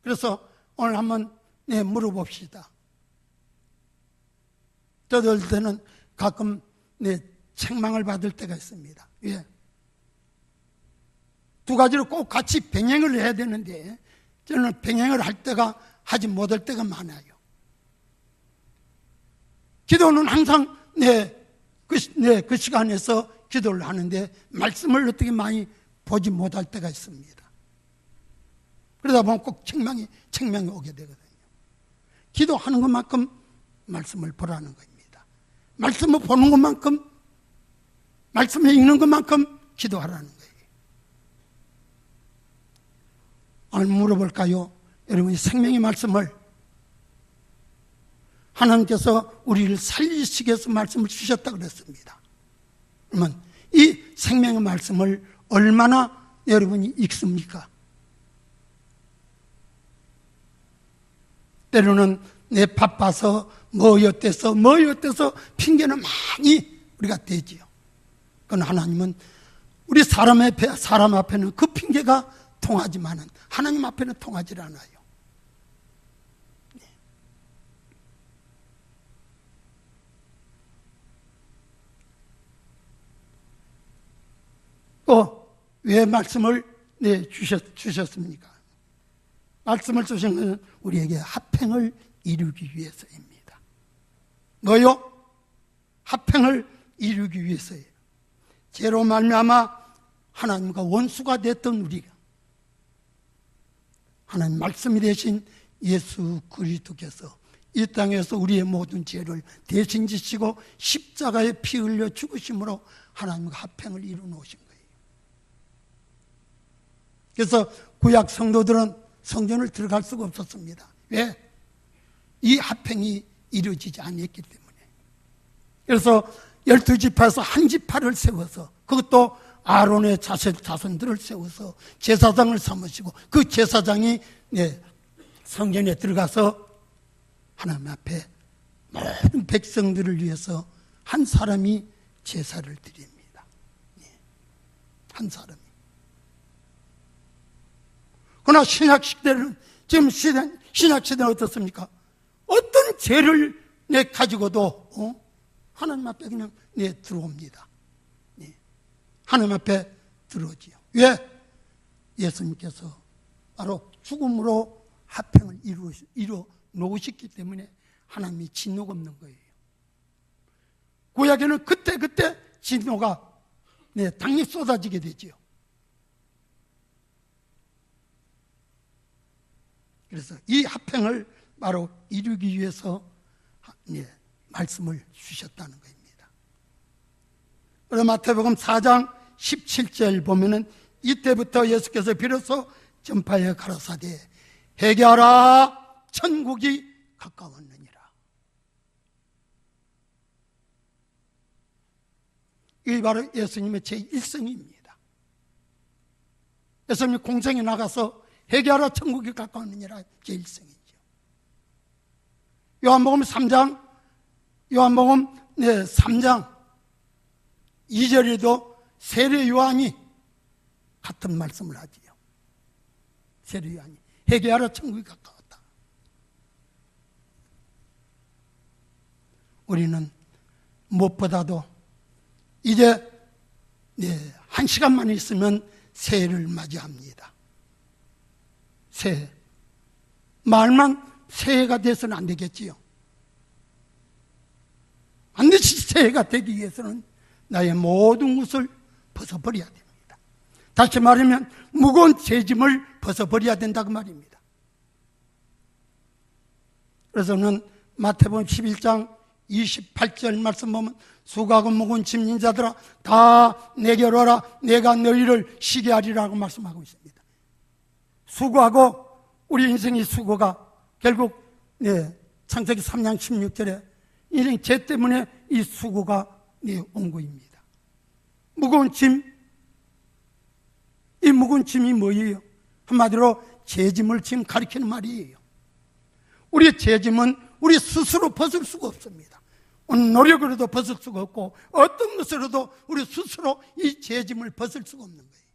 그래서 오늘 한번 물어봅시다. 저들 때는 가끔 책망을 받을 때가 있습니다. 왜? 두 가지를 꼭 같이 병행을 해야 되는데 저는 병행을 할 때가 하지 못할 때가 많아요. 기도는 항상 그 시간에서 기도를 하는데 말씀을 어떻게 많이 보지 못할 때가 있습니다. 그러다 보면 꼭 책망이 오게 되거든요. 기도하는 것만큼 말씀을 보라는 겁니다. 말씀을 보는 것만큼, 말씀을 읽는 것만큼 기도하라는 거예요. 오늘 물어볼까요? 여러분이 생명의 말씀을, 하나님께서 우리를 살리시기 위해서 말씀을 주셨다고 그랬습니다. 그러면 이 생명의 말씀을 얼마나 여러분이 읽습니까? 때로는 내 바빠서 뭐였대서 핑계는 많이 우리가 대지요. 그건 하나님은 우리 사람 앞에는 그 핑계가 통하지만은 하나님 앞에는 통하지 않아요. 또 왜 말씀을 주셨습니까? 말씀을 주신 것은 우리에게 화평을 이루기 위해서입니다. 뭐요? 화평을 이루기 위해서예요. 죄로 말미암아 하나님과 원수가 됐던 우리가 하나님 말씀이 되신 예수 그리스도께서 이 땅에서 우리의 모든 죄를 대신 지시고 십자가에 피 흘려 죽으심으로 하나님과 화평을 이루어 놓으신 거예요. 그래서 구약 성도들은 성전을 들어갈 수가 없었습니다. 왜? 이 화평이 이루어지지 않았기 때문에. 그래서 12지파에서 한 지파를 세워서, 그것도 아론의 자손들을 세워서 제사장을 삼으시고, 그 제사장이 성전에 들어가서 하나님 앞에 모든 백성들을 위해서 한 사람이 제사를 드립니다. 한 사람이. 그러나 신약시대는, 지금 신약시대는 어떻습니까? 어떤 죄를 가지고도 하나님 앞에 그냥 들어옵니다. 하나님 앞에 들어오지요. 왜? 예수님께서 바로 죽음으로 화평을 이루어 놓으셨기 때문에 하나님이 진노가 없는 거예요. 구약에는 그때 진노가 당연히 쏟아지게 되지요. 그래서 이 화평을 바로 이루기 위해서 말씀을 주셨다는 겁니다. 그래서 마태복음 4장 17절 보면은 이때부터 예수께서 비로소 전파에 가라사대 회개하라 천국이 가까웠느니라. 이게 바로 예수님의 제1성입니다. 예수님이 공생에 나가서 회개하라 천국이 가까웠느니라 제1성이죠. 요한복음 3장 2절에도 세례 요한이 같은 말씀을 하지요. 세례 요한이 회개하라 천국이 가까웠다. 우리는 무엇보다도 이제 1시간만 있으면 새해를 맞이합니다. 새해. 말만 새해가 돼서는 안 되겠지요. 반드시 새해가 되기 위해서는 나의 모든 것을 벗어버려야 됩니다. 다시 말하면 무거운 죄짐을 벗어버려야 된다고 말입니다. 그래서는 마태복음 11장 28절 말씀 보면 수고하고 무거운 짐진 자들아 다 내게로 오라 내가 너희를 쉬게 하리라고 말씀하고 있습니다. 수고하고 우리 인생의 수고가 결국 창세기 3장 16절에 인생 죄 때문에 이 수고가 온 거입니다. 무거운 짐, 이 무거운 짐이 뭐예요? 한마디로 죄짐을 지금 가리키는 말이에요. 우리의 죄짐은 우리 스스로 벗을 수가 없습니다. 노력으로도 벗을 수가 없고 어떤 것으로도 우리 스스로 이 죄짐을 벗을 수가 없는 거예요.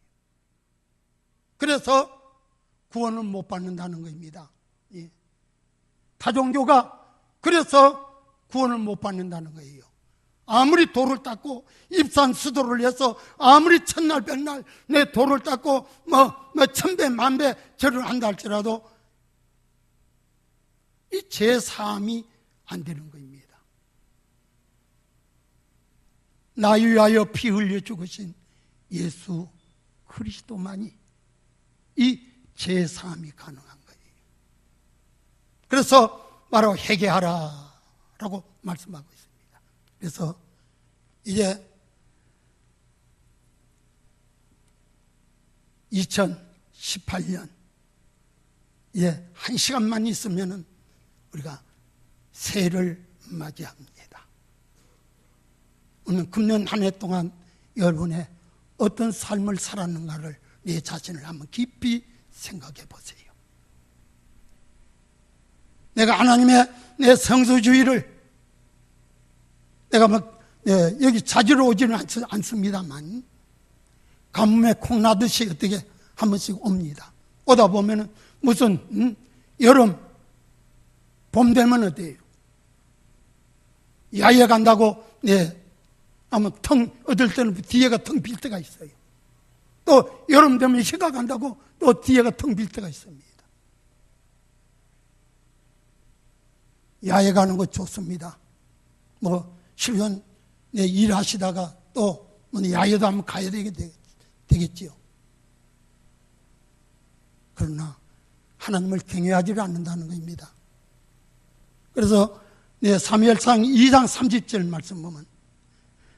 그래서 구원을 못 받는다는 겁니다. 타종교가 그래서 구원을 못 받는다는 거예요. 아무리 돌을 닦고 입산수도를 해서 아무리 천날 백날 내 돌을 닦고 천배 만배 절을 한다 할지라도 이 죄사함이 안 되는 겁니다. 나 위하여 피 흘려 죽으신 예수 그리스도만이 이 죄사함이 가능한 거예요. 그래서 바로 회개하라 라고 말씀하고 있습니다. 그래서 이제 2018년 한 시간만 있으면은 우리가 새해를 맞이합니다. 오늘 금년 한 해 동안 여러분의 어떤 삶을 살았는가를 내 자신을 한번 깊이 생각해 보세요. 내가 하나님의 내 성수주의를 내가 여기 자주로 오지는 않습니다만 가뭄에 콩 나듯이 어떻게 한 번씩 옵니다. 오다 보면은 무슨 여름 봄 되면 어때요? 야외 간다고 아마 어떨 때는 뒤에가 텅 빌 때가 있어요. 또 여름 되면 휴가 간다고 또 뒤에가 텅 빌 때가 있습니다. 야외 가는 거 좋습니다. 실은 일하시다가 또 야외도 한번 가야 되겠지요. 그러나 하나님을 경외하지 않는다는 겁니다. 그래서 사무엘상 2장 30절 말씀 보면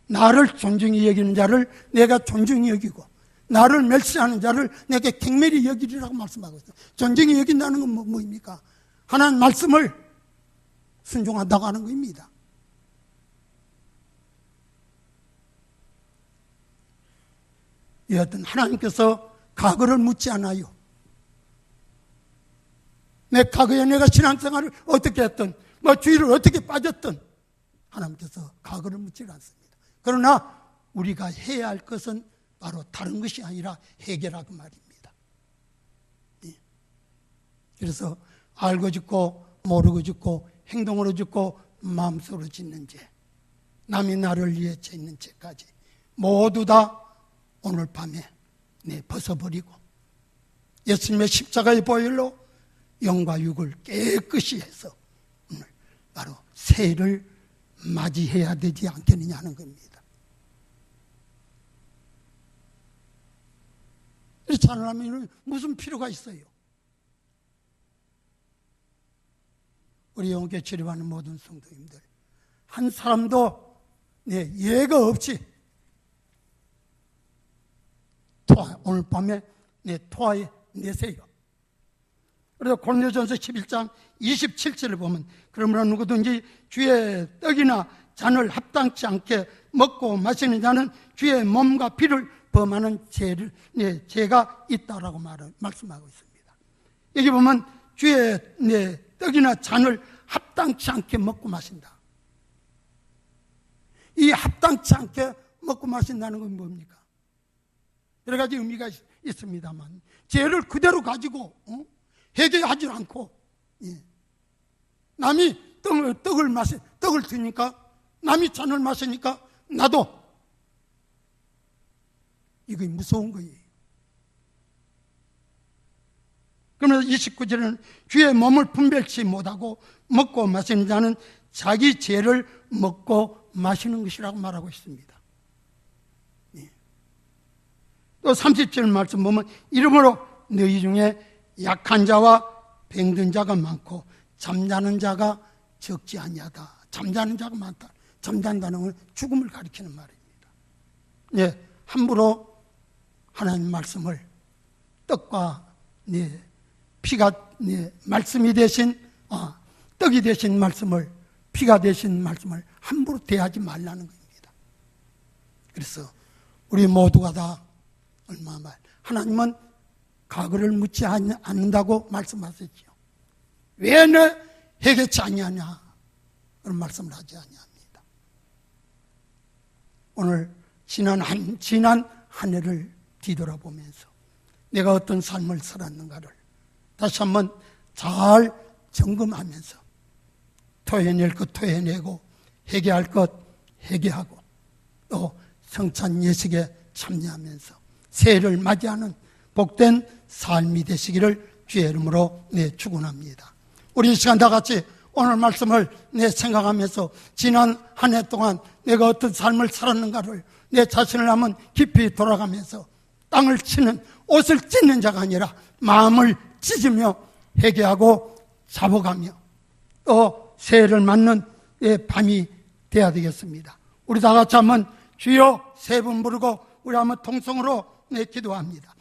나를 존중히 여기는 자를 내가 존중히 여기고 나를 멸시하는 자를 내게 경멸히 여기리라고 말씀하고 있어요. 존중히 여긴다는 건 뭐입니까? 하나님 말씀을 순종한다고 하는 겁니다. 여하튼 하나님께서 과거를 묻지 않아요. 내 과거에 내가 신앙생활을 어떻게 했든 주의를 어떻게 빠졌든 하나님께서 과거를 묻지 않습니다. 그러나 우리가 해야 할 것은 바로 다른 것이 아니라 해결하고 말입니다. 그래서 알고 짓고 모르고 짓고 행동으로 짓고 마음속으로 짓는 죄, 남이 나를 위해 짓는 죄까지 모두 다 오늘 밤에 벗어버리고 예수님의 십자가의 보혈로 영과 육을 깨끗이 해서 오늘 바로 새해를 맞이해야 되지 않겠느냐 하는 겁니다. 이렇게 하려면 무슨 필요가 있어요? 우리 영계 치료하는 모든 성도님들 한 사람도 예가 없이 오늘 밤에 토하에 내세요. 그래서 고린도전서 11장 27절을 보면 그러므로 누구든지 주의 떡이나 잔을 합당치 않게 먹고 마시는 자는 주의 몸과 피를 범하는 죄가 있다라고 말씀하고 있습니다. 여기 보면 주의 떡이나 잔을 합당치 않게 먹고 마신다. 이 합당치 않게 먹고 마신다는 건 뭡니까? 여러 가지 의미가 있습니다만 죄를 그대로 가지고 회개하지 않고 남이 떡을 드니까 남이 잔을 마시니까 나도 이거 무서운 거예요. 그러면서 29절에는 주의 몸을 분별치 못하고 먹고 마시는 자는 자기 죄를 먹고 마시는 것이라고 말하고 있습니다. 또 30절 말씀 보면 이러므로 너희 중에 약한 자와 병든 자가 많고 잠자는 자가 적지 아니하다. 잠자는 자가 많다. 잠잔다는 건 죽음을 가리키는 말입니다. 예, 함부로 하나님 말씀을 떡과 피가 말씀이 되신 떡이 되신 말씀을 피가 되신 말씀을 함부로 대하지 말라는 겁니다. 그래서 우리 모두가 다 얼마나 하나님은 과거를 묻지 않는다고 말씀하셨죠. 왜 내 해결치 아니하냐 그런 말씀을 하지 아니합니다. 오늘 지난 한 해를 뒤돌아보면서 내가 어떤 삶을 살았는가를 다시 한번 잘 점검하면서 토해낼 것 토해내고 회개할 것 회개하고 또 성찬 예식에 참여하면서 새해를 맞이하는 복된 삶이 되시기를 주의 이름으로 축원합니다. 우리 이 시간 다 같이 오늘 말씀을 생각하면서 지난 한 해 동안 내가 어떤 삶을 살았는가를 내 자신을 한번 깊이 돌아가면서 땅을 치는 옷을 찢는 자가 아니라 마음을 찢으며 회개하고 잡아가며 또 새해를 맞는 밤이 되어야 되겠습니다. 우리 다 같이 한번 주여 세 번 부르고 우리 한번 통성으로 기도합니다.